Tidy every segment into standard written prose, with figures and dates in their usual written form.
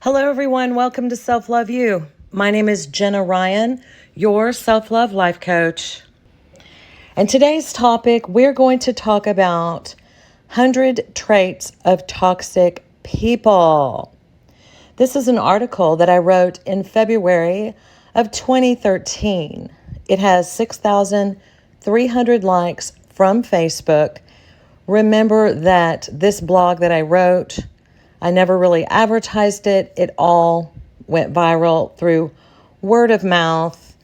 Hello, everyone. Welcome to Self Love You. My name is Jenna Ryan, your self love life coach. And today's topic, we're going to talk about 100 traits of toxic people. This is an article that I wrote in February of 2013. It has 6,300 likes from Facebook. Remember that this blog that I wrote, I never really advertised it. It all went viral through word of mouth.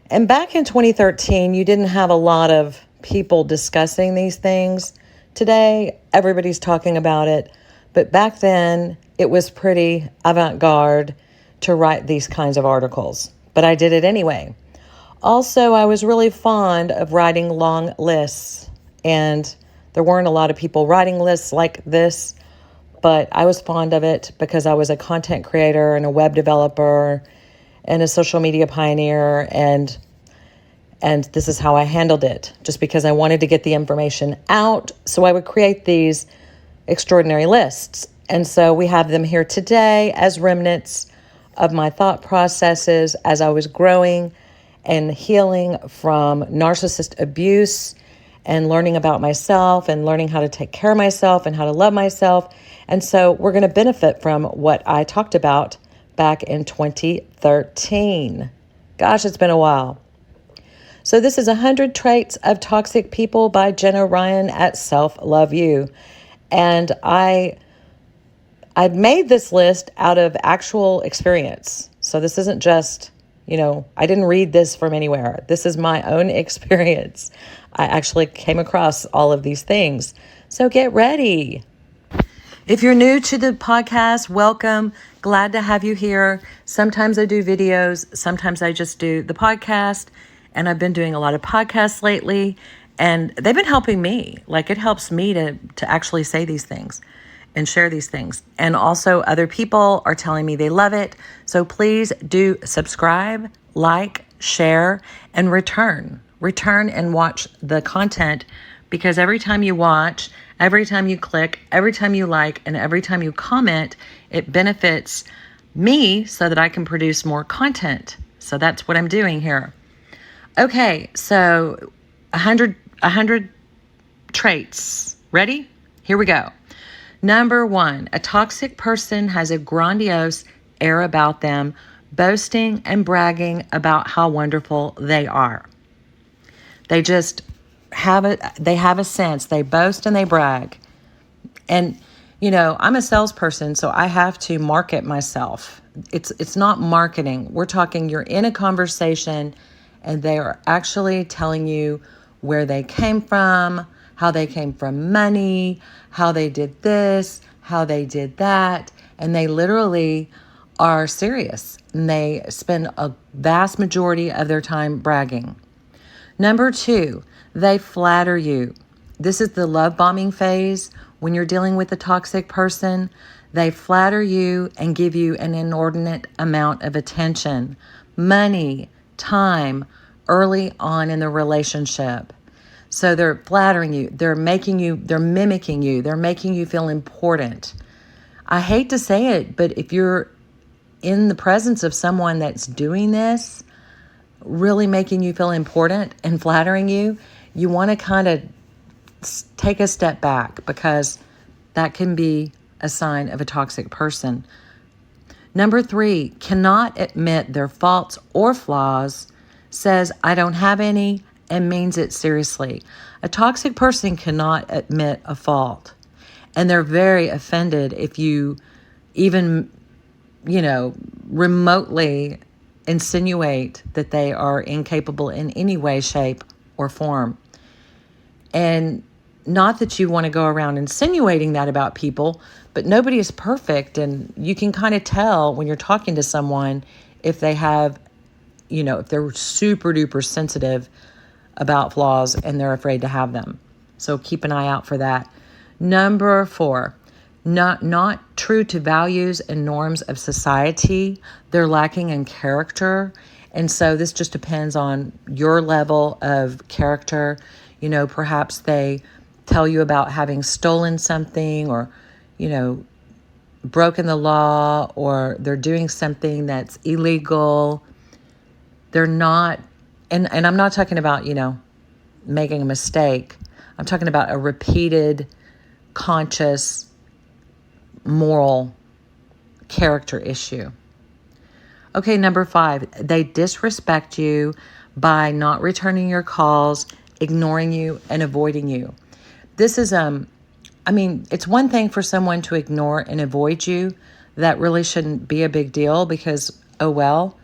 And back in 2013, you didn't have a lot of people discussing these things. Today, everybody's talking about it. But back then, it was pretty avant-garde to write these kinds of articles. But I did it anyway. Also, I was really fond of writing long lists. And there weren't a lot of people writing lists like this, but I was fond of it because I was a content creator and a web developer and a social media pioneer, and this is how I handled it, just because I wanted to get the information out. So I would create these extraordinary lists. And so we have them here today as remnants of my thought processes as I was growing and healing from narcissist abuse and learning about myself and learning how to take care of myself and how to love myself. And so we're going to benefit from what I talked about back in 2013. Gosh, it's been a while. So this is 100 Traits of Toxic People by Jenna Ryan at Self Love You. And I made this list out of actual experience. So this isn't just, I didn't read this from anywhere. This is my own experience. I actually came across all of these things. So get ready. If you're new to the podcast, welcome. Glad to have you here. Sometimes I do videos. Sometimes I just do the podcast. And I've been doing a lot of podcasts lately. And they've been helping me. Like, it helps me to actually say these things and share these things. And also other people are telling me they love it. So please do subscribe, like, share, and return. Return and watch the content, because every time you watch, every time you click, every time you like, and every time you comment, it benefits me so that I can produce more content. So that's what I'm doing here. Okay, so 100 traits. Ready? Here we go. Number 1, a toxic person has a grandiose air about them, boasting and bragging about how wonderful they are. They just have a sense. They boast and they brag. And, I'm a salesperson, so I have to market myself. It's not marketing. We're talking, you're in a conversation and they are actually telling you where they came from, how they came from money, how they did this, how they did that. And they literally are serious. And they spend a vast majority of their time bragging. Number 2, they flatter you. This is the love bombing phase. When you're dealing with a toxic person, they flatter you and give you an inordinate amount of attention, money, time, early on in the relationship. So they're flattering you, they're mimicking you, they're making you feel important. I hate to say it, but if you're in the presence of someone that's doing this, really making you feel important and flattering you, you want to kind of take a step back, because that can be a sign of a toxic person. Number 3, cannot admit their faults or flaws, says, I don't have any, and means it seriously. A toxic person cannot admit a fault. And they're very offended if you even, remotely insinuate that they are incapable in any way, shape, or form. And not that you want to go around insinuating that about people, but nobody is perfect. And you can kind of tell when you're talking to someone if they have, if they're super duper sensitive about flaws and they're afraid to have them. So keep an eye out for that. Number 4, not true to values and norms of society. They're lacking in character. And so this just depends on your level of character. Perhaps they tell you about having stolen something or, broken the law or they're doing something that's illegal. They're not, and I'm not talking about, making a mistake. I'm talking about a repeated, conscious, moral character issue. Okay, number 5, they disrespect you by not returning your calls, ignoring you, and avoiding you. This is, it's one thing for someone to ignore and avoid you. That really shouldn't be a big deal because, oh well.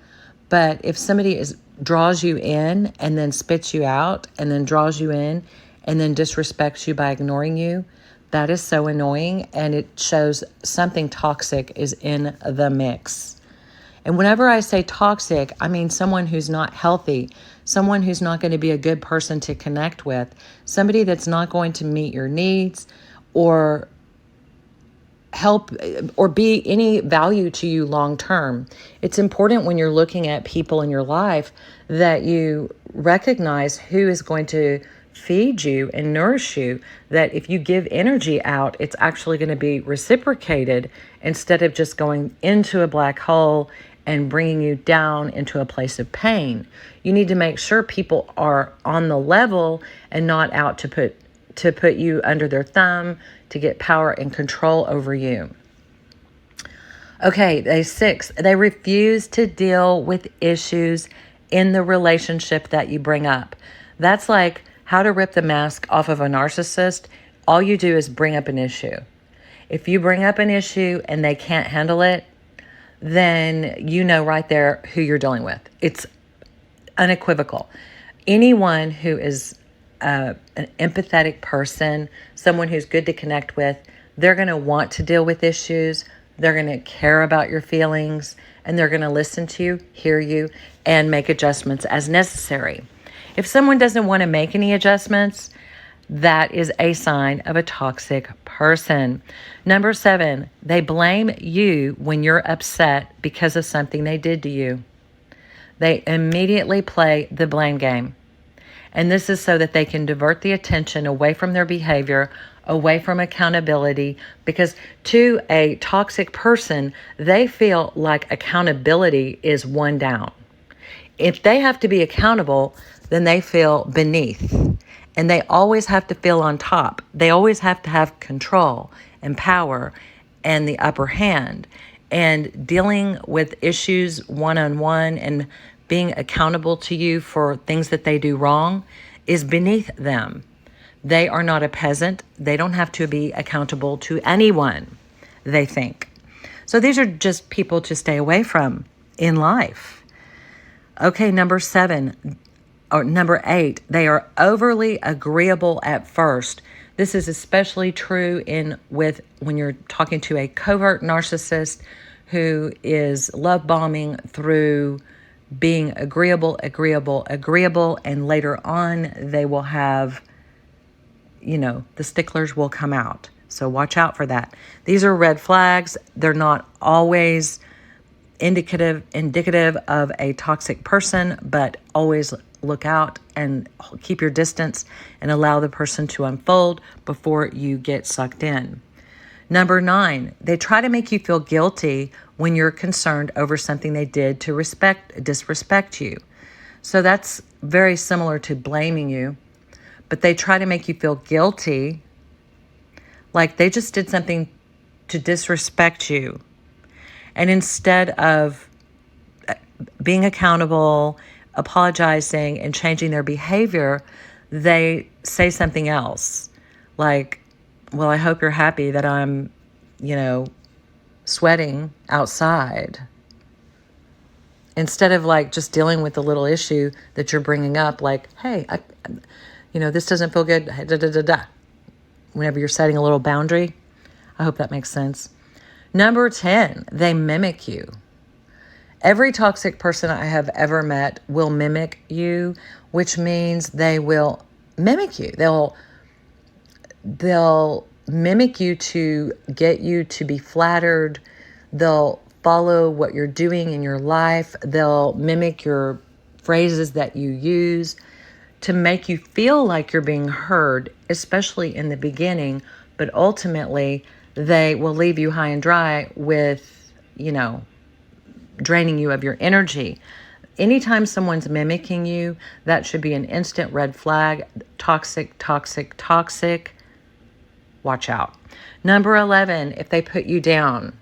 But if somebody draws you in and then spits you out and then draws you in and then disrespects you by ignoring you, that is so annoying, and it shows something toxic is in the mix. And whenever I say toxic, I mean someone who's not healthy, someone who's not going to be a good person to connect with, somebody that's not going to meet your needs or help or be any value to you long term. It's important when you're looking at people in your life that you recognize who is going to feed you and nourish you, that if you give energy out, it's actually going to be reciprocated instead of just going into a black hole and bringing you down into a place of pain. You need to make sure people are on the level and not out to put you under their thumb, to get power and control over you. Okay, 6, they refuse to deal with issues in the relationship that you bring up. That's like how to rip the mask off of a narcissist. All you do is bring up an issue. If you bring up an issue and they can't handle it, then you know right there who you're dealing with. It's unequivocal. Anyone who is an empathetic person, someone who's good to connect with, they're going to want to deal with issues. They're going to care about your feelings, and they're going to listen to you, hear you, and make adjustments as necessary. If someone doesn't want to make any adjustments, that is a sign of a toxic person. Number 7, they blame you when you're upset because of something they did to you. They immediately play the blame game. And this is so that they can divert the attention away from their behavior, away from accountability, because to a toxic person, they feel like accountability is one down. If they have to be accountable, then they feel beneath. And they always have to feel on top. They always have to have control and power and the upper hand. And dealing with issues one-on-one and being accountable to you for things that they do wrong is beneath them. They are not a peasant. They don't have to be accountable to anyone, they think. So these are just people to stay away from in life. Okay, number 8, they are overly agreeable at first. This is especially true when you're talking to a covert narcissist who is love bombing through being agreeable, and later on they will have, the sticklers will come out. So watch out for that. These are red flags. They're not always indicative of a toxic person, but always look out and keep your distance and allow the person to unfold before you get sucked in. Number 9, they try to make you feel guilty when you're concerned over something they did to disrespect you. So that's very similar to blaming you, but they try to make you feel guilty, like they just did something to disrespect you. And instead of being accountable, apologizing, and changing their behavior, they say something else. Like, well, I hope you're happy that I'm, sweating outside. Instead of just dealing with the little issue that you're bringing up, like, hey, this doesn't feel good. Da, da, da, da. Whenever you're setting a little boundary. I hope that makes sense. Number 10, they mimic you. Every toxic person I have ever met will mimic you, which means they will mimic you. They'll mimic you to get you to be flattered. They'll follow what you're doing in your life. They'll mimic your phrases that you use to make you feel like you're being heard, especially in the beginning. But ultimately, they will leave you high and dry with, draining you of your energy. Anytime someone's mimicking you, that should be an instant red flag. Toxic, toxic, toxic. Watch out. Number 11, if they put you down.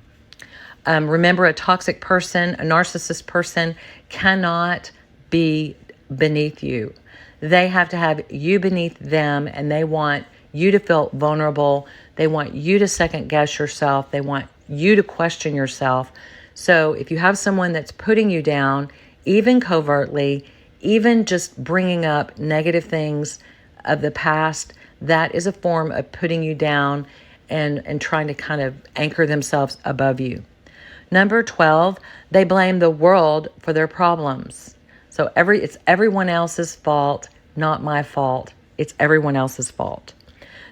Remember, a toxic person, a narcissist person cannot be beneath you. They have to have you beneath them, and they want you to feel vulnerable. They want you to second guess yourself. They want you to question yourself. So if you have someone that's putting you down, even covertly, even just bringing up negative things of the past, that is a form of putting you down and trying to kind of anchor themselves above you. Number 12, they blame the world for their problems. So it's everyone else's fault, not my fault. It's everyone else's fault.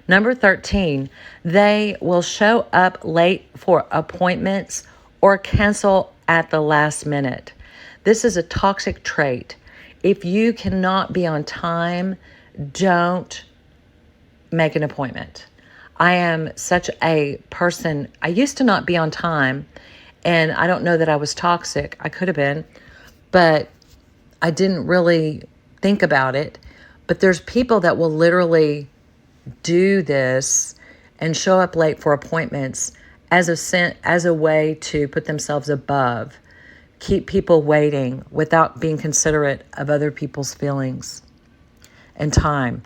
Number 13, they will show up late for appointments or cancel at the last minute. This is a toxic trait. If you cannot be on time, don't make an appointment. I am such a person. I used to not be on time, and I don't know that I was toxic. I could have been, but I didn't really think about it. But there's people that will literally do this and show up late for appointments as a way to put themselves above, keep people waiting without being considerate of other people's feelings and time.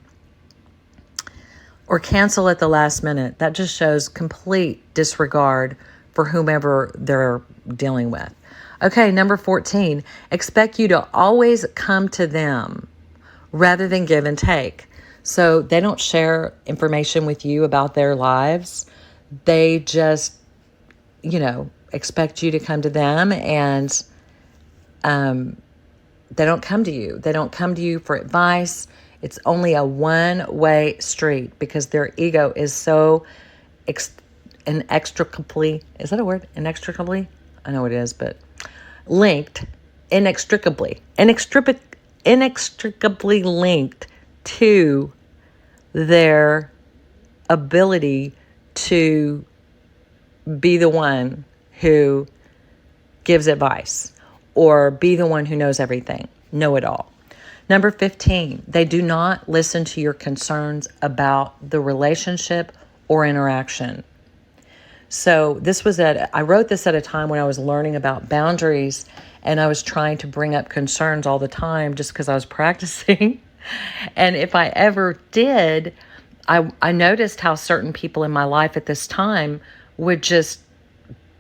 Or cancel at the last minute. That just shows complete disregard for whomever they're dealing with. Okay, number 14, expect you to always come to them rather than give and take. So they don't share information with you about their lives. They just, expect you to come to them, and they don't come to you. They don't come to you for advice. It's only a one-way street because their ego is so inextricably, is that a word? Inextricably? I know it is, but linked, inextricably linked to their ability to be the one who gives advice or be the one who knows everything, know it all. Number 15, they do not listen to your concerns about the relationship or interaction. So I wrote this at a time when I was learning about boundaries, and I was trying to bring up concerns all the time just because I was practicing. And if I ever did, I noticed how certain people in my life at this time would just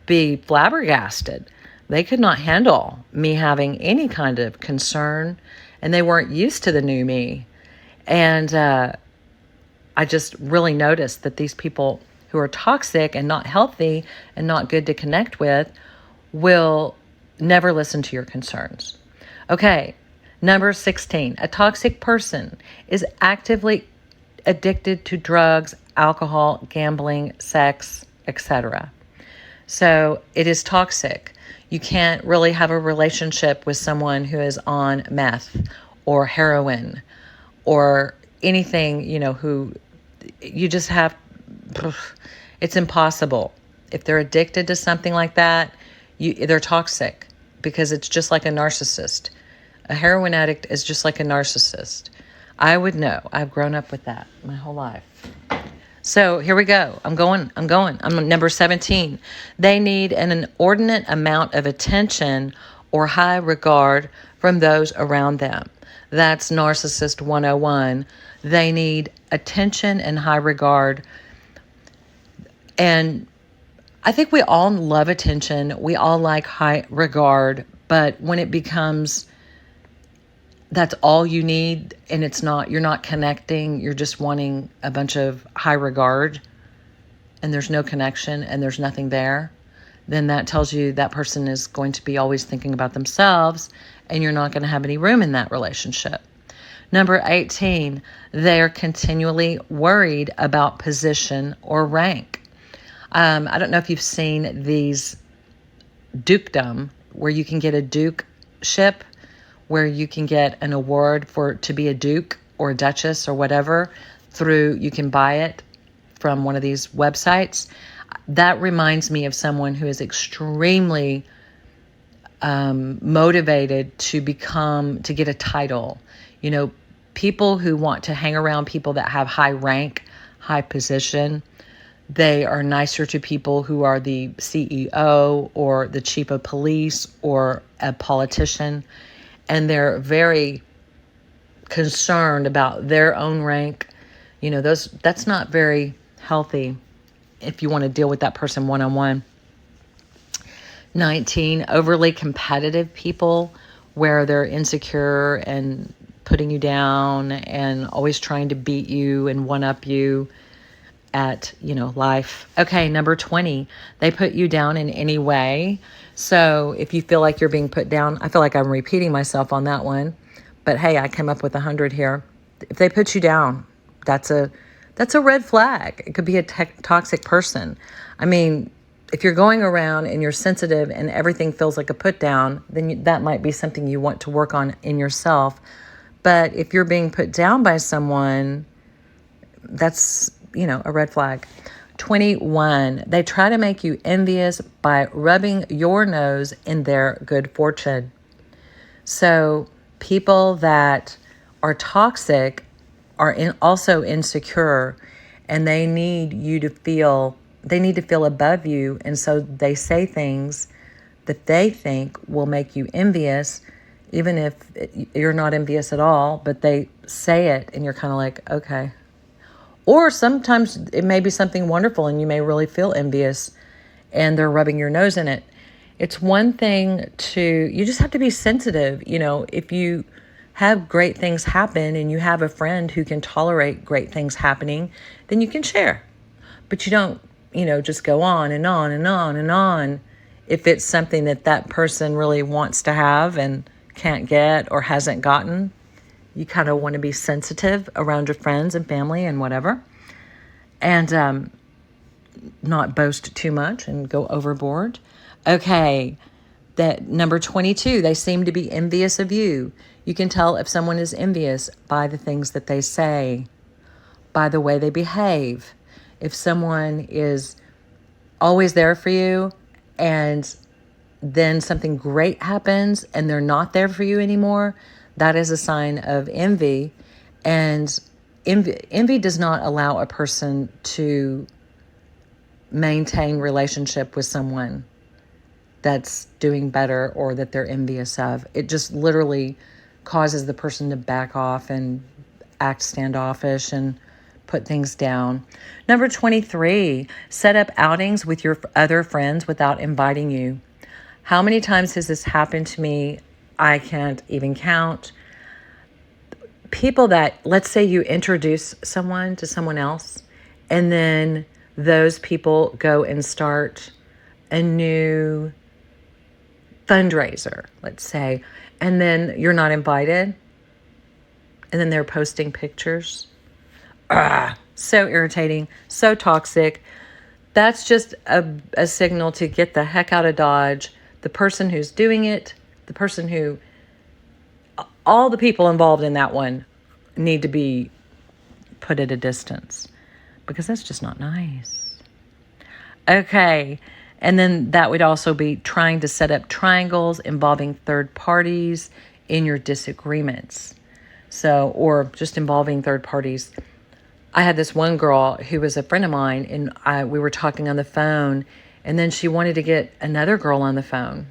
be flabbergasted. They could not handle me having any kind of concern, and they weren't used to the new me. And I just really noticed that these people who are toxic and not healthy and not good to connect with will never listen to your concerns. Okay, number 16, a toxic person is actively addicted to drugs, alcohol, gambling, sex, etc. So it is toxic. You can't really have a relationship with someone who is on meth or heroin or anything, who you just have, it's impossible. If they're addicted to something like that, they're toxic because it's just like a narcissist. A heroin addict is just like a narcissist. I would know. I've grown up with that my whole life. So here we go. I'm going. I'm number 17. They need an inordinate amount of attention or high regard from those around them. That's Narcissist 101. They need attention and high regard. And I think we all love attention. We all like high regard. But when it becomes that's all you need, and you're not connecting, you're just wanting a bunch of high regard, and there's no connection and there's nothing there, then that tells you that person is going to be always thinking about themselves, and you're not going to have any room in that relationship. Number 18, they're continually worried about position or rank. I don't know if you've seen these dukedom, where you can get a dukeship, where you can get an award to be a duke or a duchess or whatever you can buy it from one of these websites. That reminds me of someone who is extremely motivated to get a title. You know, people who want to hang around people that have high rank, high position, they are nicer to people who are the CEO or the chief of police or a politician, and they're very concerned about their own rank. You know, that's not very healthy if you want to deal with that person one-on-one. 19, overly competitive people, where they're insecure and putting you down and always trying to beat you and one-up you at, life. Okay, number 20, they put you down in any way. So if you feel like you're being put down, I feel like I'm repeating myself on that one, but hey, I came up with 100 here. If they put you down, that's a red flag. It could be a toxic person. I mean, if you're going around and you're sensitive and everything feels like a put down, then that might be something you want to work on in yourself. But if you're being put down by someone, that's, a red flag. 21, they try to make you envious by rubbing your nose in their good fortune. So people that are toxic are also insecure, and they need to feel above you. And so they say things that they think will make you envious, even if you're not envious at all, but they say it and you're kind of like, okay. Or sometimes it may be something wonderful and you may really feel envious and they're rubbing your nose in it. It's one thing you just have to be sensitive. If you have great things happen and you have a friend who can tolerate great things happening, then you can share. But you don't, just go on and on and on and on if it's something that person really wants to have and can't get or hasn't gotten. You kind of want to be sensitive around your friends and family and whatever, and not boast too much and go overboard. Okay, that number 22, they seem to be envious of you. You can tell if someone is envious by the things that they say, by the way they behave. If someone is always there for you and then something great happens and they're not there for you anymore, that is a sign of envy. And envy does not allow a person to maintain relationship with someone that's doing better or that they're envious of. It just literally causes the person to back off and act standoffish and put things down. Number 23, set up outings with your other friends without inviting you. How many times has this happened to me? I can't even count. People that, let's say you introduce someone to someone else, and then those people go and start a new fundraiser, let's say, and then you're not invited, and then they're posting pictures. So irritating, so toxic. That's just a signal to get the heck out of Dodge. The person who's doing it, all the people involved in that one need to be put at a distance, because that's just not nice. Okay, and then that would also be trying to set up triangles involving third parties in your disagreements. So, or just involving third parties. I had this one girl who was a friend of mine, and we were talking on the phone, and then she wanted to get another girl on the phone.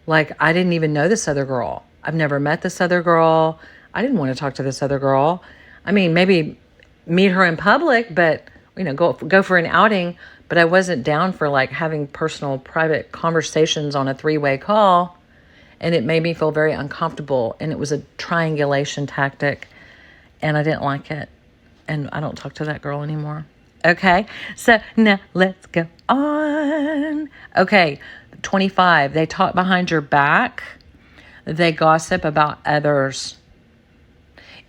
Like, I didn't even know this other girl. I've never met this other girl. I didn't want to talk to this other girl. I mean, maybe meet her in public, but, go for an outing. But I wasn't down for like having personal, private conversations on a 3-way call. And it made me feel very uncomfortable. And it was a triangulation tactic. And I didn't like it. And I don't talk to that girl anymore. Okay, so now let's go on. Okay, 25, they talk behind your back. They gossip about others.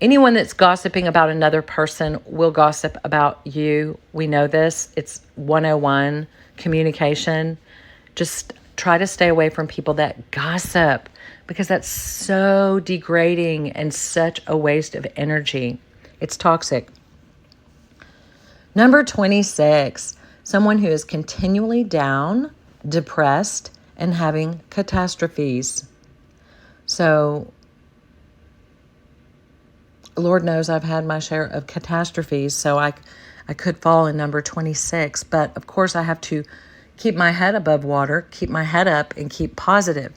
Anyone that's gossiping about another person will gossip about you. We know this. It's 101 communication. Just try to stay away from people that gossip, because that's so degrading and such a waste of energy. It's toxic. Number 26, Someone who is continually down, depressed, and having catastrophes. So, Lord knows I've had my share of catastrophes, so I could fall in number 26. But of course, I have to keep my head above water, keep my head up, and keep positive.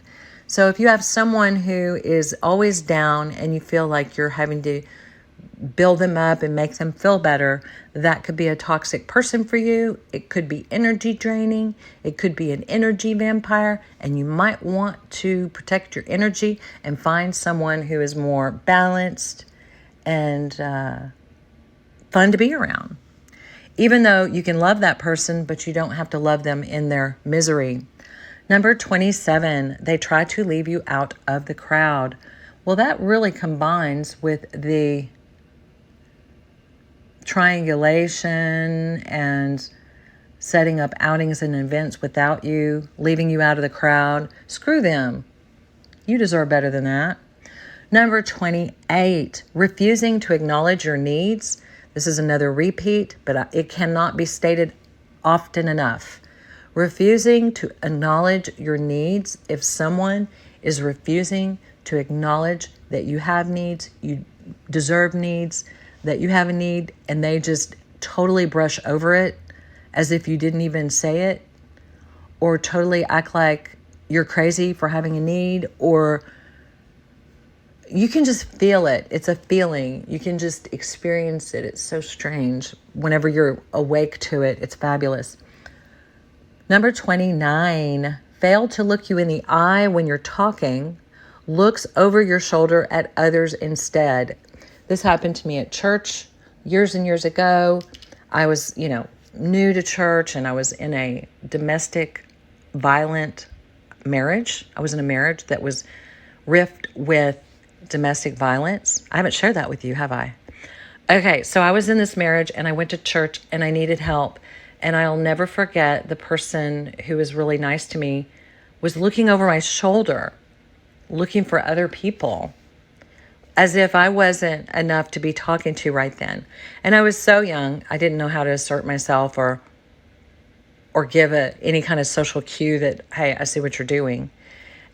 So if you have someone who is always down and you feel like you're having to build them up and make them feel better, that could be a toxic person for you. It could be energy draining. It could be an energy vampire, and you might want to protect your energy and find someone who is more balanced and fun to be around. Even though you can love that person, but you don't have to love them in their misery. Number 27, they try to leave you out of the crowd. Well, that really combines with the triangulation and setting up outings and events without you, leaving you out of the crowd. Screw them. You deserve better than that. Number 28, refusing to acknowledge your needs. This is another repeat, but it cannot be stated often enough. Refusing to acknowledge your needs. If someone is refusing to acknowledge that you have needs, you deserve needs, that you have a need, and they just totally brush over it as if you didn't even say it, or totally act like you're crazy for having a need, or you can just feel it. It's a feeling. You can just experience it. It's so strange. Whenever you're awake to it, it's fabulous. Number 29, fail to look you in the eye when you're talking, looks over your shoulder at others instead. This happened to me at church years and years ago. I was, new to church, and I was in a domestic violent marriage. I was in a marriage that was rift with domestic violence. I haven't shared that with you, have I? Okay, so I was in this marriage and I went to church and I needed help. And I'll never forget the person who was really nice to me was looking over my shoulder, looking for other people, as if I wasn't enough to be talking to right then. And I was so young, I didn't know how to assert myself or give any kind of social cue that, hey, I see what you're doing.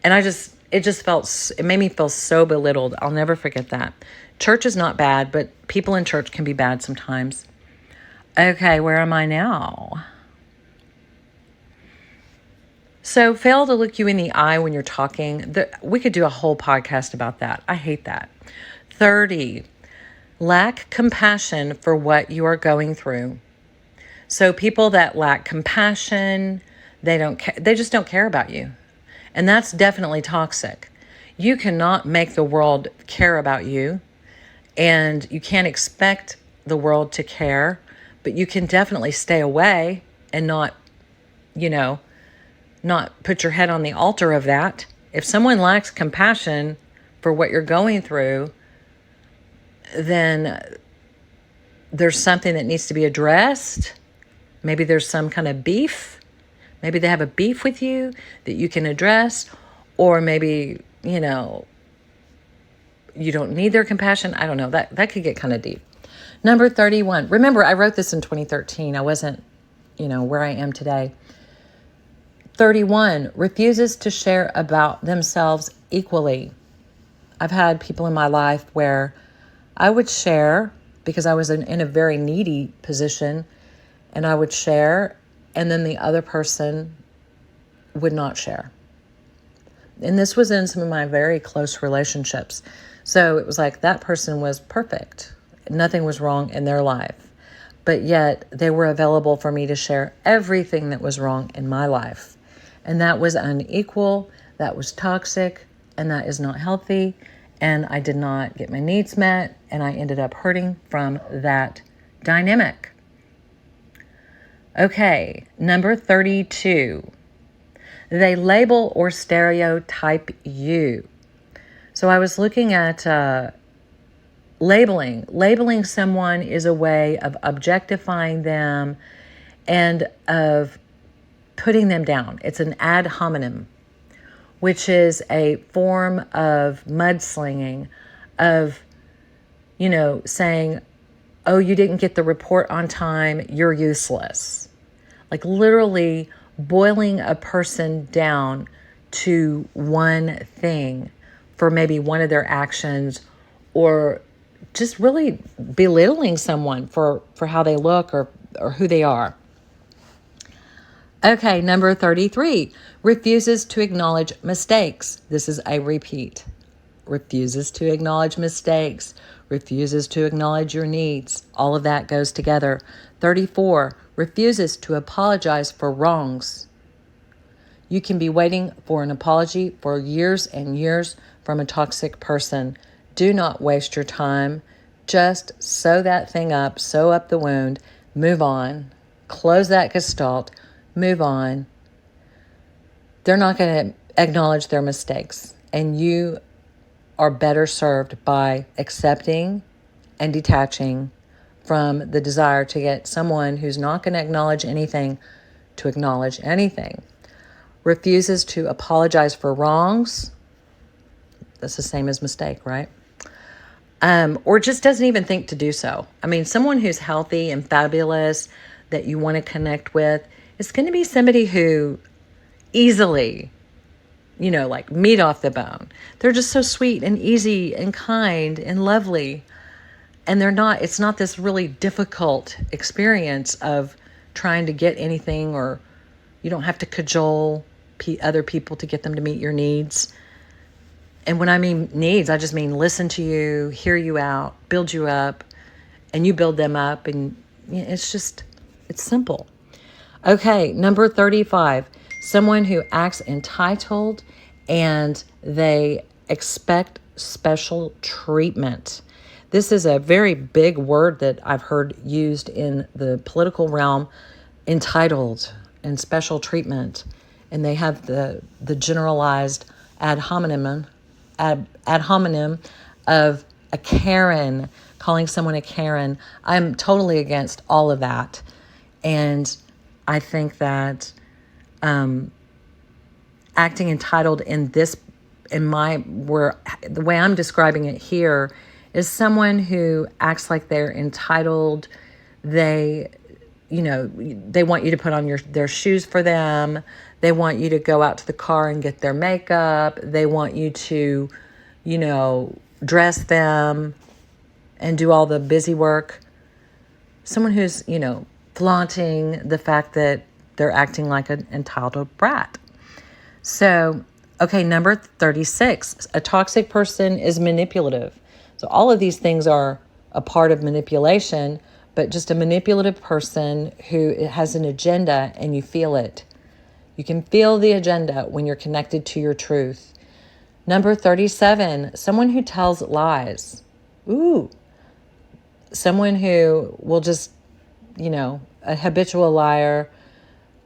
And it made me feel so belittled. I'll never forget that. Church is not bad, but people in church can be bad sometimes. Okay, where am I now? So fail to look you in the eye when you're talking. We could do a whole podcast about that. I hate that. 30, lack compassion for what you are going through. So people that lack compassion, they just don't care about you. And that's definitely toxic. You cannot make the world care about you, and you can't expect the world to care, but you can definitely stay away and not put your head on the altar of that. If someone lacks compassion for what you're going through, then there's something that needs to be addressed. Maybe there's some kind of beef. Maybe they have a beef with you that you can address, or maybe, you don't need their compassion. I don't know. That could get kind of deep. Number 31. Remember, I wrote this in 2013. I wasn't, where I am today. 31, refuses to share about themselves equally. I've had people in my life where I would share because I was in a very needy position, and I would share, and then the other person would not share. And this was in some of my very close relationships. So it was like that person was perfect. Nothing was wrong in their life. But yet they were available for me to share everything that was wrong in my life. And that was unequal, that was toxic, and that is not healthy. And I did not get my needs met, and I ended up hurting from that dynamic. Okay, number 32. They label or stereotype you. So I was looking at labeling. Labeling someone is a way of objectifying them and of putting them down. It's an ad hominem, which is a form of mudslinging, of, saying, oh, you didn't get the report on time, you're useless. like literally boiling a person down to one thing for maybe one of their actions, or just really belittling someone for how they look or who they are. Okay, number 33, refuses to acknowledge mistakes. This is a repeat. Refuses to acknowledge mistakes, refuses to acknowledge your needs. All of that goes together. 34, refuses to apologize for wrongs. You can be waiting for an apology for years and years from a toxic person. Do not waste your time. Just sew that thing up, sew up the wound, move on, close that gestalt, move on. They're not going to acknowledge their mistakes, and you are better served by accepting and detaching from the desire to get someone who's not going to acknowledge anything to acknowledge anything. Refuses to apologize for wrongs. That's the same as mistake, right? Or just doesn't even think to do so. I mean, someone who's healthy and fabulous that you want to connect with is going to be somebody who easily, like meat off the bone. They're just so sweet and easy and kind and lovely. And it's not this really difficult experience of trying to get anything, or you don't have to cajole other people to get them to meet your needs. And when I mean needs, I just mean listen to you, hear you out, build you up, and you build them up. And it's simple. Okay, number 35, someone who acts entitled and they expect special treatment. This is a very big word that I've heard used in the political realm, entitled and special treatment. And they have the generalized ad hominem of a Karen, calling someone a Karen. I'm totally against all of that. And I think that acting entitled the way I'm describing it here is someone who acts like they're entitled. They want you to put on their shoes for them. They want you to go out to the car and get their makeup. They want you to, dress them and do all the busy work. Someone who's, flaunting the fact that they're acting like an entitled brat. So, okay, number 36, a toxic person is manipulative. So all of these things are a part of manipulation, but just a manipulative person who has an agenda, and you feel it. You can feel the agenda when you're connected to your truth. Number 37, someone who tells lies. Ooh, someone who will just, a habitual liar,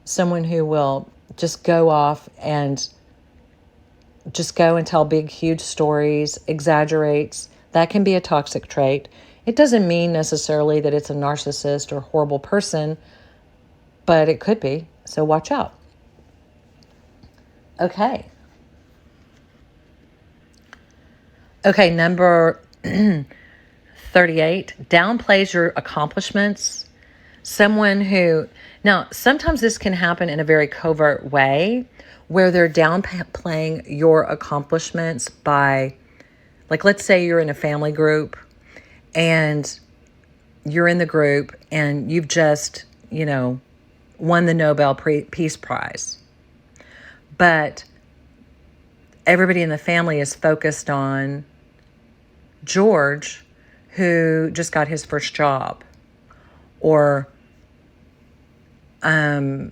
someone who will just go off and just go and tell big, huge stories, exaggerates. That can be a toxic trait. It doesn't mean necessarily that it's a narcissist or horrible person, but it could be. So watch out. Okay, number 38, downplays your accomplishments. Someone who, now sometimes this can happen in a very covert way where they're downplaying your accomplishments by, like, let's say you're in a family group and you're in the group and you've just, won the Nobel Peace Prize. But everybody in the family is focused on George, who just got his first job, or I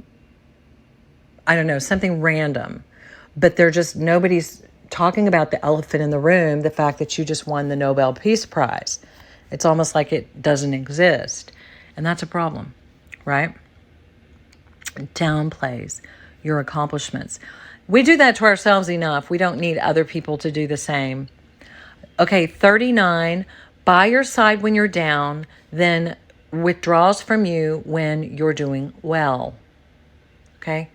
don't know, something random. But nobody's talking about the elephant in the room, the fact that you just won the Nobel Peace Prize. It's almost like it doesn't exist. And that's a problem, right? Downplays your accomplishments. We do that to ourselves enough. We don't need other people to do the same. Okay, 39, by your side when you're down, then withdraws from you when you're doing well. Okay?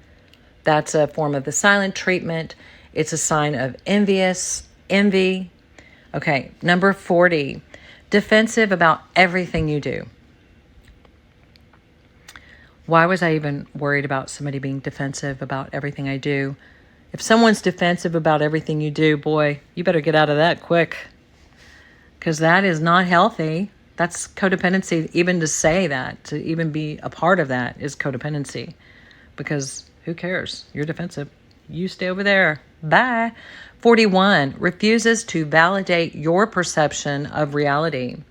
That's a form of the silent treatment. It's a sign of envy. Okay, number 40, defensive about everything you do. Why was I even worried about somebody being defensive about everything I do? If someone's defensive about everything you do, boy, you better get out of that quick, because that is not healthy. That's codependency. Even to say that, to even be a part of that, is codependency, because who cares? You're defensive. You stay over there. Bye. 41, refuses to validate your perception of reality.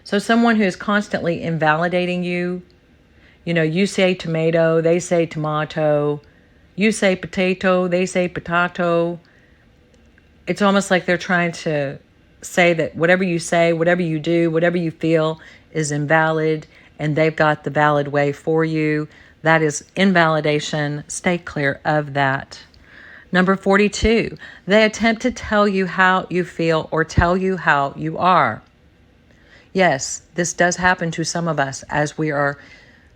So someone who is constantly invalidating you, you say tomato, they say tomato, you say potato, they say potato. It's almost like they're trying to say that whatever you say, whatever you do, whatever you feel is invalid, and they've got the valid way for you. That is invalidation. Stay clear of that. Number 42, they attempt to tell you how you feel or tell you how you are. Yes, this does happen to some of us as we are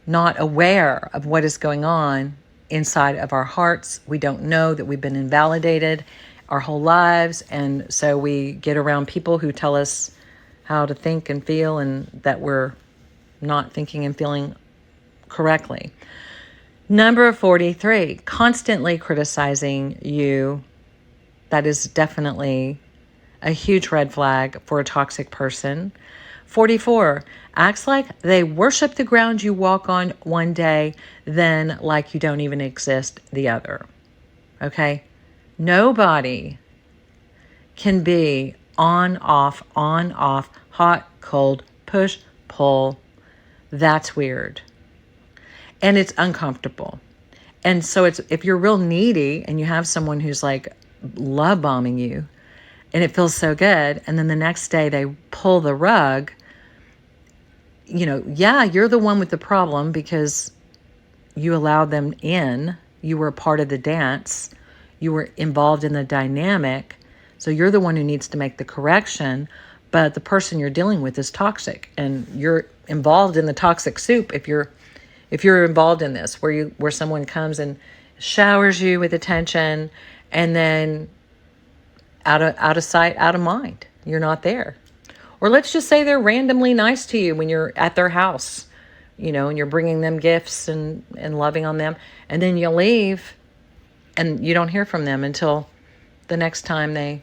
not aware of what is going on inside of our hearts. We don't know that we've been invalidated our whole lives, and so we get around people who tell us how to think and feel, and that we're not thinking and feeling correctly. Number 43, constantly criticizing you. That is definitely a huge red flag for a toxic person. 44, acts like they worship the ground you walk on one day, then like you don't even exist the other. Okay? Nobody can be on, off, hot, cold, push, pull. That's weird. And it's uncomfortable. And so if you're real needy and you have someone who's like love bombing you, and it feels so good, and then the next day they pull the rug, you're the one with the problem because you allowed them in. You were a part of the dance. You were involved in the dynamic. So you're the one who needs to make the correction, but the person you're dealing with is toxic, and you're involved in the toxic soup if you're involved in this, where someone comes and showers you with attention, and then out of sight, out of mind, you're not there. Or let's just say they're randomly nice to you when you're at their house, and you're bringing them gifts and loving on them, and then you leave and you don't hear from them until the next time they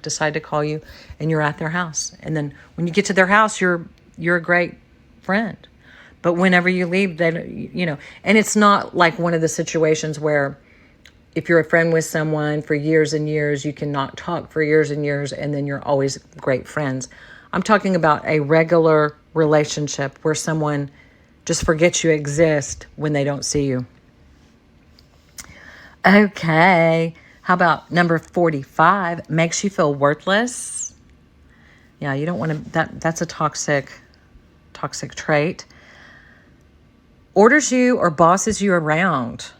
decide to call you, and you're at their house. And then when you get to their house, you're a great friend. But whenever you leave, then, and it's not like one of the situations where if you're a friend with someone for years and years, you cannot talk for years and years, and then you're always great friends. I'm talking about a regular relationship where someone just forgets you exist when they don't see you. Okay. How about number 45? Makes you feel worthless. Yeah, you don't want to, that's a toxic trait. Orders you or bosses you around.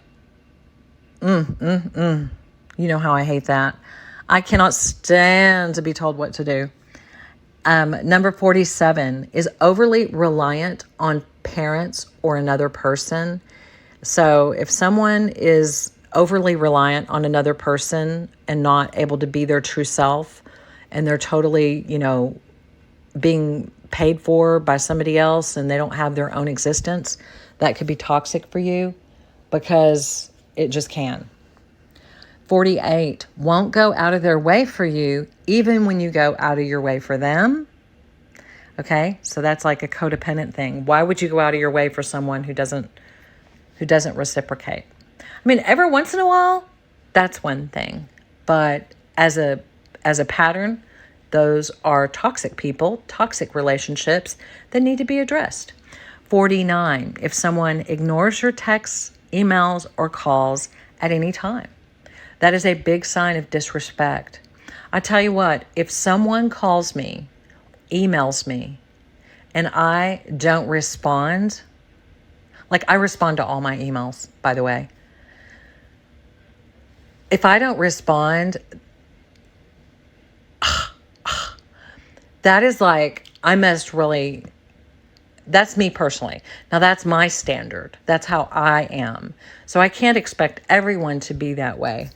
You know how I hate that. I cannot stand to be told what to do. Number 47 is overly reliant on parents or another person. So if someone is overly reliant on another person and not able to be their true self, and they're totally, being paid for by somebody else, and they don't have their own existence, that could be toxic for you, because it just can. 48, won't go out of their way for you, even when you go out of your way for them. Okay, so that's like a codependent thing. Why would you go out of your way for someone who doesn't reciprocate? I mean, every once in a while, that's one thing. But as a pattern, those are toxic people, toxic relationships that need to be addressed. 49, if someone ignores your texts, emails, or calls at any time, that is a big sign of disrespect. I tell you what, if someone calls me, emails me, and I don't respond, like I respond to all my emails, by the way. If I don't respond, that is like, I must really, that's me personally. Now that's my standard. That's how I am. So I can't expect everyone to be that way.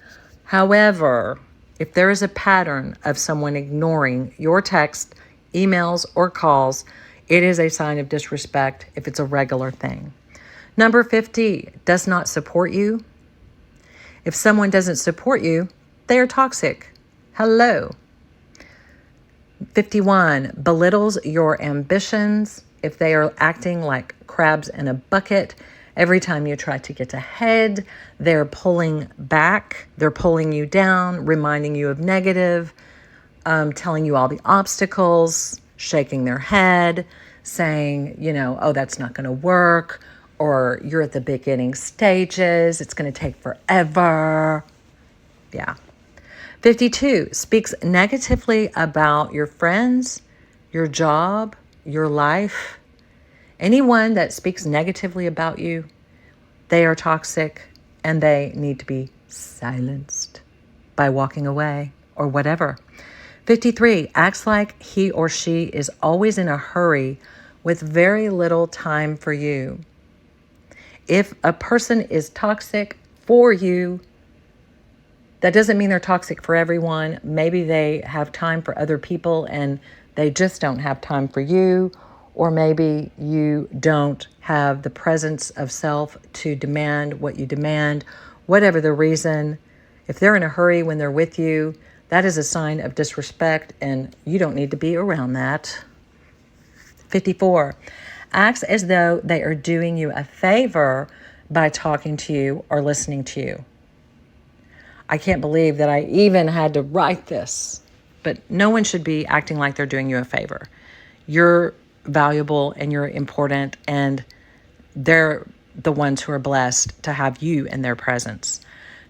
However, if there is a pattern of someone ignoring your text, emails, or calls, it is a sign of disrespect if it's a regular thing. Number 50, does not support you. If someone doesn't support you, they are toxic. Hello. 51, belittles your ambitions. If they are acting like crabs in a bucket, every time you try to get ahead, they're pulling back, they're pulling you down, reminding you of negative, telling you all the obstacles, shaking their head, saying, oh, that's not going to work, or you're at the beginning stages, it's going to take forever. Yeah. 52, speaks negatively about your friends, your job, your life. Anyone that speaks negatively about you, they are toxic and they need to be silenced by walking away or whatever. 53, acts like he or she is always in a hurry with very little time for you. If a person is toxic for you, that doesn't mean they're toxic for everyone. Maybe they have time for other people and they just don't have time for you. Or maybe you don't have the presence of self to demand what you demand. Whatever the reason, if they're in a hurry when they're with you, that is a sign of disrespect and you don't need to be around that. 54, acts as though they are doing you a favor by talking to you or listening to you. I can't believe that I even had to write this, but no one should be acting like they're doing you a favor. You're valuable and you're important, and they're the ones who are blessed to have you in their presence.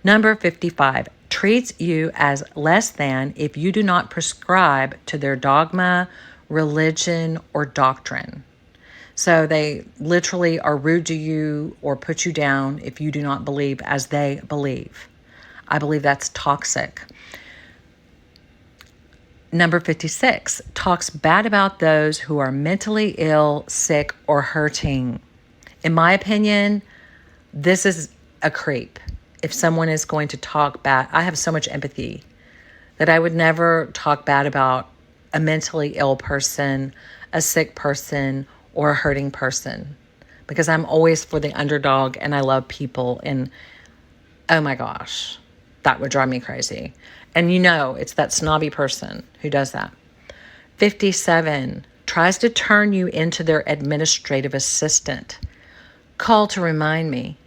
Number 55, treats you as less than if you do not prescribe to their dogma, religion, or doctrine. So they literally are rude to you or put you down if you do not believe as they believe. I believe that's toxic. Number 56, talks bad about those who are mentally ill, sick, or hurting. In my opinion, this is a creep. If someone is going to talk bad, I have so much empathy that I would never talk bad about a mentally ill person, a sick person, or a hurting person, because I'm always for the underdog and I love people. And oh my gosh, that would drive me crazy. And it's that snobby person who does that. 57, tries to turn you into their administrative assistant. Call to remind me.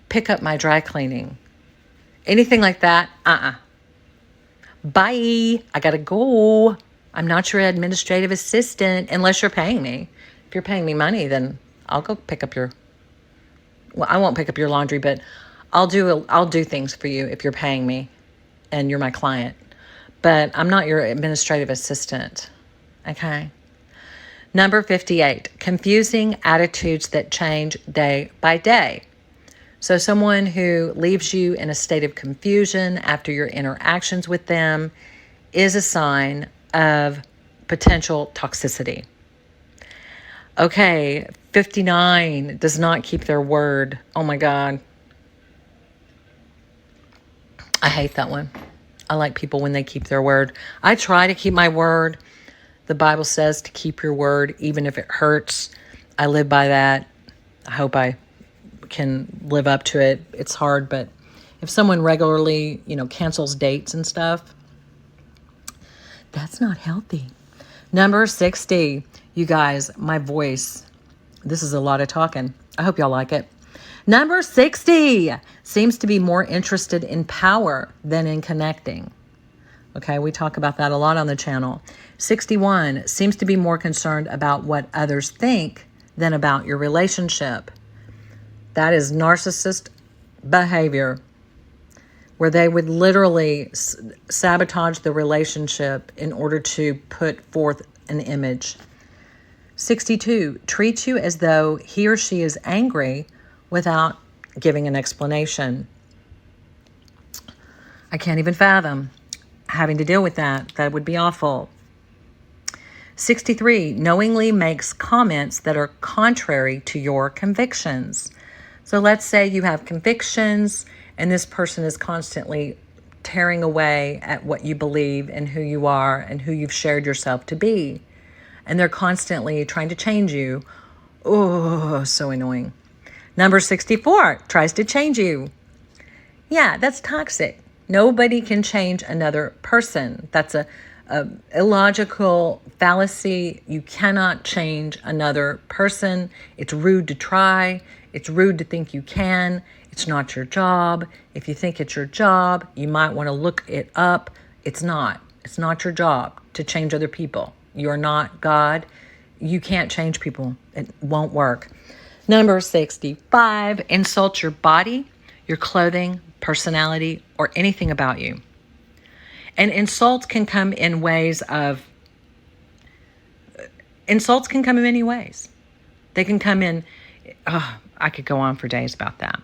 Pick up my dry cleaning. Anything like that, Bye. I gotta go. I'm not your administrative assistant unless you're paying me. If you're paying me money, then I'll go pick up I won't pick up your laundry, but I'll do things for you if you're paying me and you're my client. But I'm not your administrative assistant. Okay. Number 58, confusing attitudes that change day by day. So someone who leaves you in a state of confusion after your interactions with them is a sign of potential toxicity. Okay, 59, does not keep their word. Oh my God. I hate that one. I like people when they keep their word. I try to keep my word. The Bible says to keep your word, even if it hurts. I live by that. I hope I can live up to it. It's hard, but if someone regularly, cancels dates and stuff, that's not healthy. Number 60, you guys, my voice. This is a lot of talking. I hope y'all like it. Number 60 seems to be more interested in power than in connecting. Okay, we talk about that a lot on the channel. 61 seems to be more concerned about what others think than about your relationship. That is narcissist behavior, where they would literally sabotage the relationship in order to put forth an image. 62 treats you as though he or she is angry without giving an explanation. I can't even fathom having to deal with that. That would be awful. 63 knowingly makes comments that are contrary to your convictions. So let's say you have convictions and this person is constantly tearing away at what you believe and who you are and who you've shared yourself to be. And they're constantly trying to change you. Oh, so annoying. Number 64, tries to change you. Yeah, that's toxic. Nobody can change another person. That's a illogical fallacy. You cannot change another person. It's rude to try. It's rude to think you can. It's not your job. If you think it's your job, you might want to look it up. It's not. It's not your job to change other people. You're not God. You can't change people. It won't work. Number 65, insult your body, your clothing, personality, or anything about you. And insults can come in many ways. They can come in, I could go on for days about that.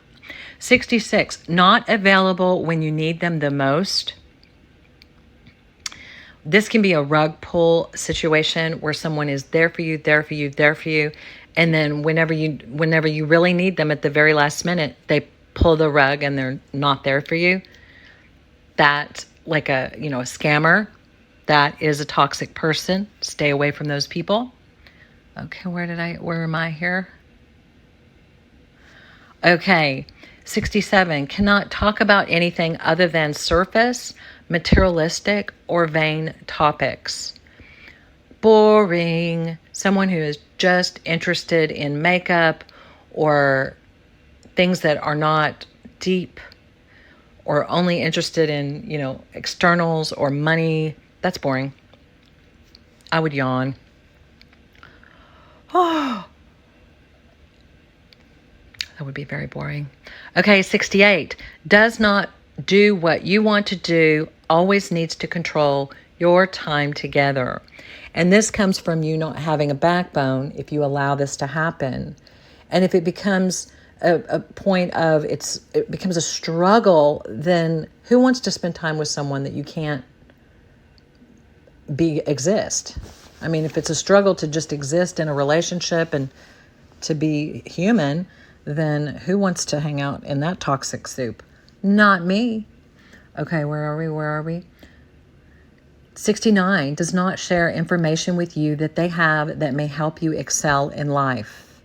66, not available when you need them the most. This can be a rug pull situation where someone is there for you, and then whenever you really need them at the very last minute, they pull the rug and they're not there for you. That, like a scammer, that is a toxic person. Stay away from those people. Okay, where am I here? Okay, 67, cannot talk about anything other than surface, materialistic, or vain topics. Boring. Someone who is just interested in makeup or things that are not deep, or only interested in, externals or money. That's boring. I would yawn. Oh, that would be very boring. Okay, 68. Does not do what you want to do, always needs to control your time together. And this comes from you not having a backbone if you allow this to happen. And if it becomes a point of it becomes a struggle, then who wants to spend time with someone that you can't exist? I mean, if it's a struggle to just exist in a relationship and to be human, then who wants to hang out in that toxic soup? Not me. Okay, where are we? 69, does not share information with you that they have that may help you excel in life.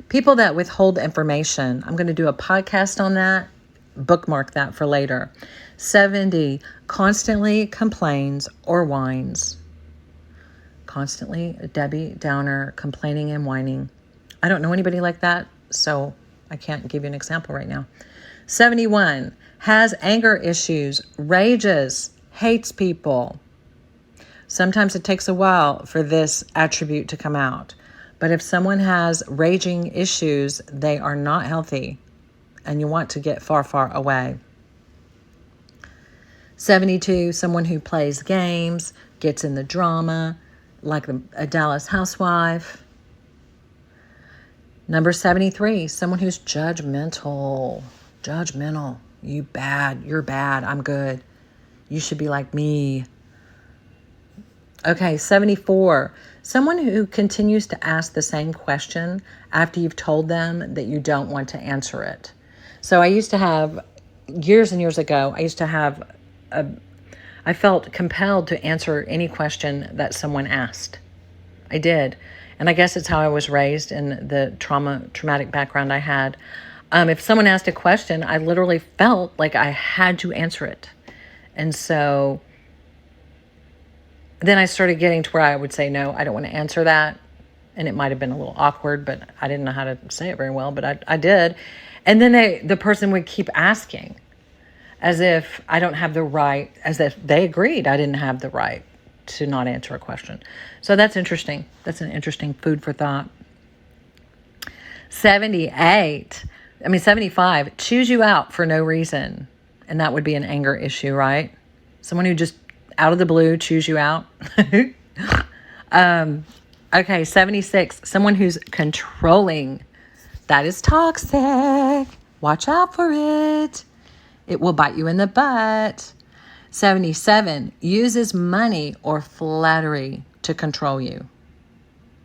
People that withhold information, I'm going to do a podcast on that. Bookmark that for later. 70, constantly complains or whines. Constantly a Debbie Downer, complaining and whining. I don't know anybody like that, so I can't give you an example right now. 71, has anger issues, rages, hates people. Sometimes it takes a while for this attribute to come out. But if someone has raging issues, they are not healthy, and you want to get far, far away. 72, someone who plays games, gets in the drama, like a Dallas housewife. Number 73, someone who's judgmental. You're bad, I'm good. You should be like me. Okay, 74, someone who continues to ask the same question after you've told them that you don't want to answer it. So I used to have, years and years ago, I felt compelled to answer any question that someone asked. I did. And I guess it's how I was raised in the traumatic background I had. If someone asked a question, I literally felt like I had to answer it. And so then I started getting to where I would say, no, I don't want to answer that. And it might have been a little awkward, but I didn't know how to say it very well, but I did. And then the person would keep asking as if I don't have the right, as if they agreed I didn't have the right to not answer a question. So that's interesting. That's an interesting food for thought. 75, choose you out for no reason. And that would be an anger issue, right? Someone who just out of the blue choose you out. Okay, 76, someone who's controlling. That is toxic. Watch out for it. It will bite you in the butt. 77, uses money or flattery to control you.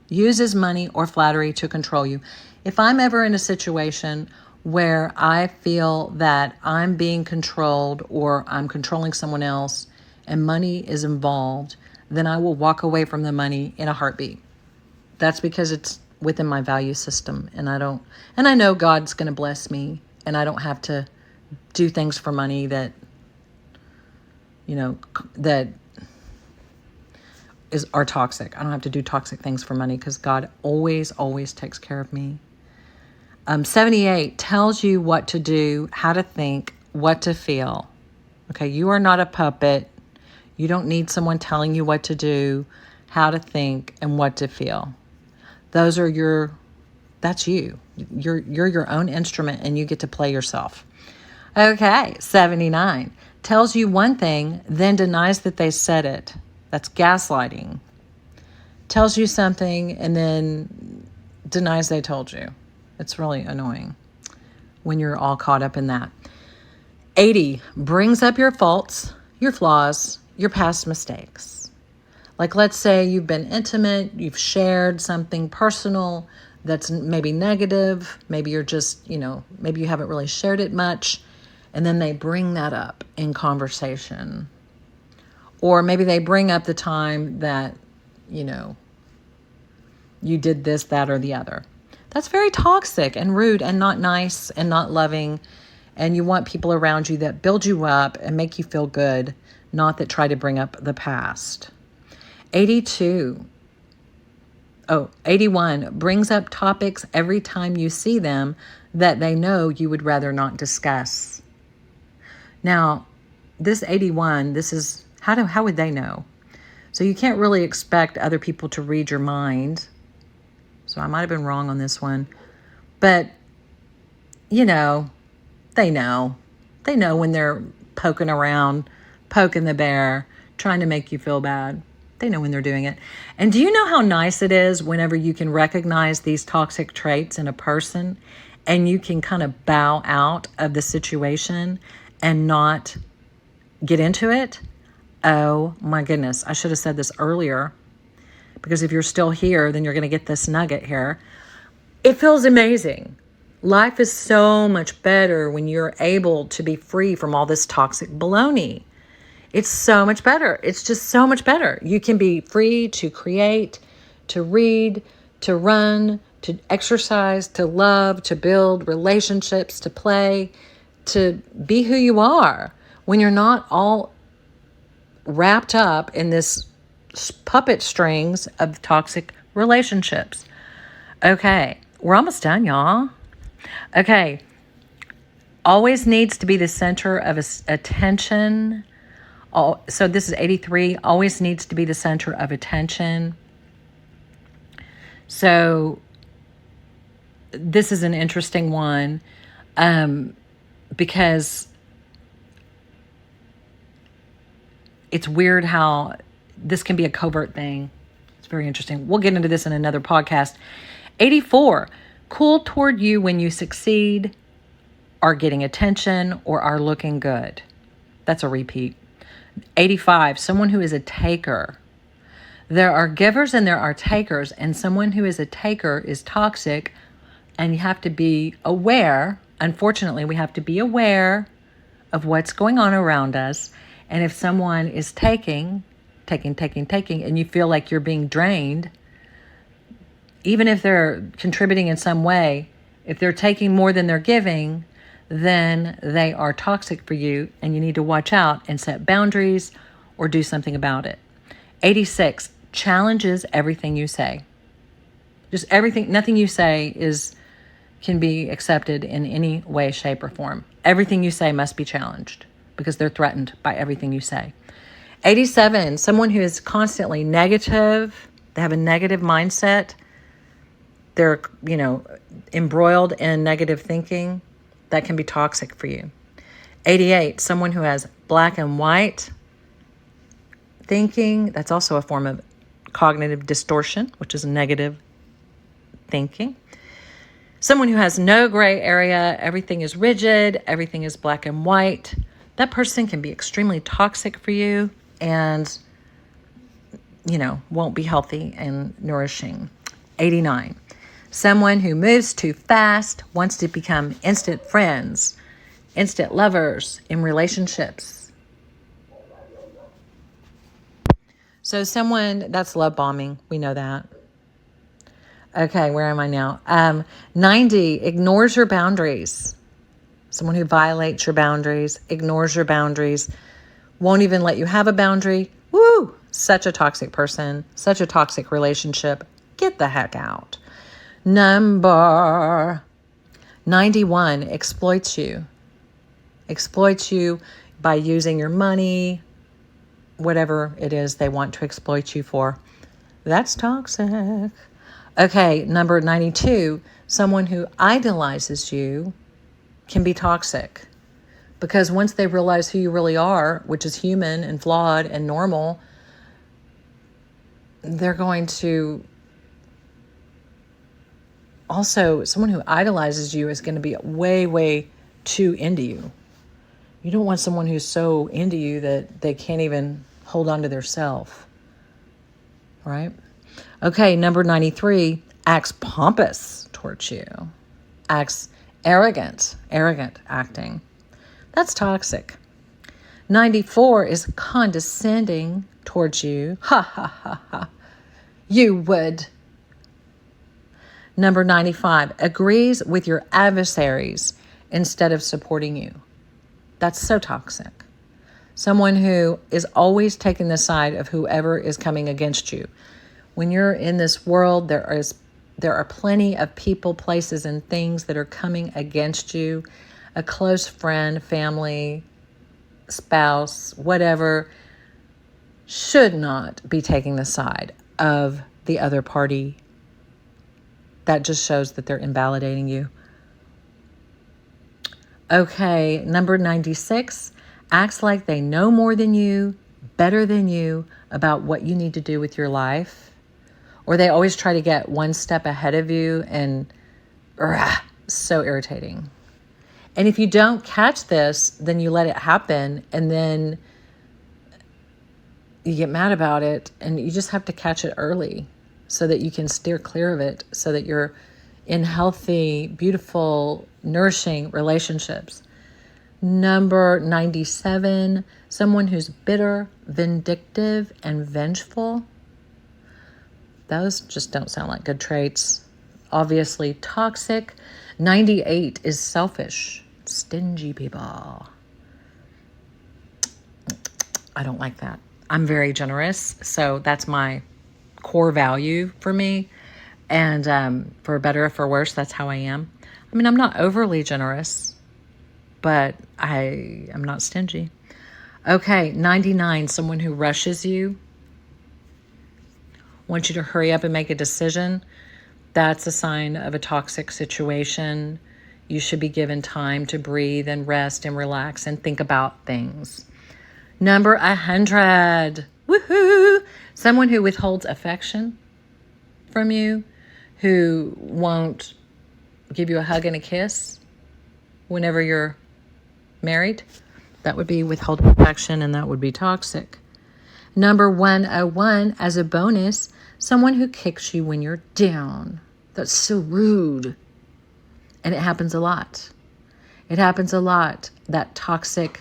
Uses money or flattery to control you. If I'm ever in a situation where I feel that I'm being controlled or I'm controlling someone else and money is involved, then I will walk away from the money in a heartbeat. That's because it's within my value system. And I know God's going to bless me, and I don't have to do things for money that, that are toxic. I don't have to do toxic things for money because God always, always takes care of me. 78 tells you what to do, how to think, what to feel. Okay, you are not a puppet. You don't need someone telling you what to do, how to think, and what to feel. That's you. You're your own instrument, and you get to play yourself. Okay, 79 tells you one thing, then denies that they said it. That's gaslighting. Tells you something and then denies they told you. It's really annoying when you're all caught up in that. 80 brings up your faults, your flaws, your past mistakes. Like, let's say you've been intimate, you've shared something personal that's maybe negative. Maybe you're just, maybe you haven't really shared it much. And then they bring that up in conversation. Or maybe they bring up the time that, you did this, that, or the other. That's very toxic and rude and not nice and not loving. And you want people around you that build you up and make you feel good, not that try to bring up the past. 81 brings up topics every time you see them that they know you would rather not discuss. Now, this 81, this is, how would they know? So you can't really expect other people to read your mind. So I might have been wrong on this one. But, they know. They know when they're poking around, poking the bear, trying to make you feel bad. They know when they're doing it. And do you know how nice it is whenever you can recognize these toxic traits in a person and you can kind of bow out of the situation and not get into it? Oh my goodness. I should have said this earlier, because if you're still here, then you're going to get this nugget here. It feels amazing. Life is so much better when you're able to be free from all this toxic baloney. It's so much better. It's just so much better. You can be free to create, to read, to run, to exercise, to love, to build relationships, to play, to be who you are when you're not all wrapped up in this puppet strings of toxic relationships. Okay, we're almost done, y'all. Okay, always needs to be the center of attention. So this is 83, always needs to be the center of attention. So this is an interesting one because it's weird how this can be a covert thing. It's very interesting. We'll get into this in another podcast. 84, cool toward you when you succeed, are getting attention, or are looking good. That's a repeat. 85, someone who is a taker. There are givers and there are takers, and someone who is a taker is toxic, and you have to be aware. Unfortunately, we have to be aware of what's going on around us. And if someone is taking, and you feel like you're being drained, even if they're contributing in some way, if they're taking more than they're giving, then they are toxic for you, and you need to watch out and set boundaries or do something about it. 86, challenges everything you say. Just everything, nothing you say can be accepted in any way, shape, or form. Everything you say must be challenged because they're threatened by everything you say. 87, someone who is constantly negative, they have a negative mindset, they're, embroiled in negative thinking, that can be toxic for you. 88, someone who has black and white thinking, that's also a form of cognitive distortion, which is negative thinking. Someone who has no gray area, everything is rigid, everything is black and white, that person can be extremely toxic for you and, won't be healthy and nourishing. 89, someone who moves too fast, wants to become instant friends, instant lovers in relationships. So someone, that's love bombing. We know that. Okay, where am I now? 90, ignores your boundaries. Someone who violates your boundaries, ignores your boundaries, won't even let you have a boundary. Woo! Such a toxic person, such a toxic relationship. Get the heck out. Number 91, exploits you. Exploits you by using your money, whatever it is they want to exploit you for. That's toxic. Okay, number 92, someone who idolizes you can be toxic. Because once they realize who you really are, which is human and flawed and normal, they're going to also, someone who idolizes you is going to be way, way too into you. You don't want someone who's so into you that they can't even hold on to their self. Right? Okay, number 93, acts pompous towards you. Acts arrogant acting. That's toxic. 94 is condescending towards you. Ha, ha, ha, ha. You would. Number 95, agrees with your adversaries instead of supporting you. That's so toxic. Someone who is always taking the side of whoever is coming against you. When you're in this world, there are plenty of people, places, and things that are coming against you. A close friend, family, spouse, whatever, should not be taking the side of the other party. That just shows that they're invalidating you. Okay, number 96, acts like they know more than you, better than you about what you need to do with your life. Or they always try to get one step ahead of you, and so irritating. And if you don't catch this, then you let it happen, and then you get mad about it, and you just have to catch it early so that you can steer clear of it, so that you're in healthy, beautiful, nourishing relationships. Number 97, someone who's bitter, vindictive, and vengeful. Those just don't sound like good traits. Obviously toxic. 98 is selfish, stingy people. I don't like that. I'm very generous, so that's my core value for me. And for better or for worse, that's how I am. I mean, I'm not overly generous, but I am not stingy. Okay, 99, someone who rushes you, wants you to hurry up and make a decision. That's a sign of a toxic situation. You should be given time to breathe and rest and relax and think about things. Number 100, woohoo! Someone who withholds affection from you, who won't give you a hug and a kiss whenever you're married. That would be withholding affection, and that would be toxic. Number 101, as a bonus, someone who kicks you when you're down. That's so rude. And it happens a lot. It happens a lot. That toxic,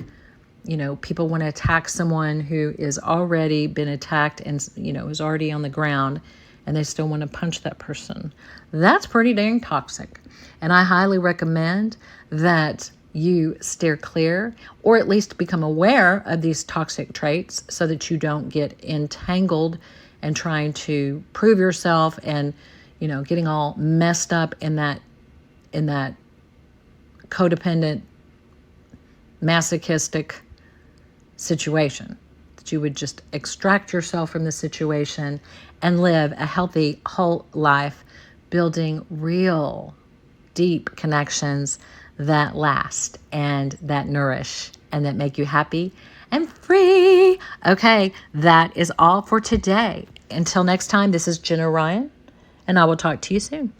people want to attack someone who is already been attacked and, is already on the ground, and they still want to punch that person. That's pretty dang toxic. And I highly recommend that you steer clear, or at least become aware of these toxic traits so that you don't get entangled and trying to prove yourself and, getting all messed up in that codependent, masochistic situation. That you would just extract yourself from the situation and live a healthy, whole life, building real, deep connections that last and that nourish and that make you happy and free. Okay, that is all for today. Until next time, this is Jenna Ryan, and I will talk to you soon.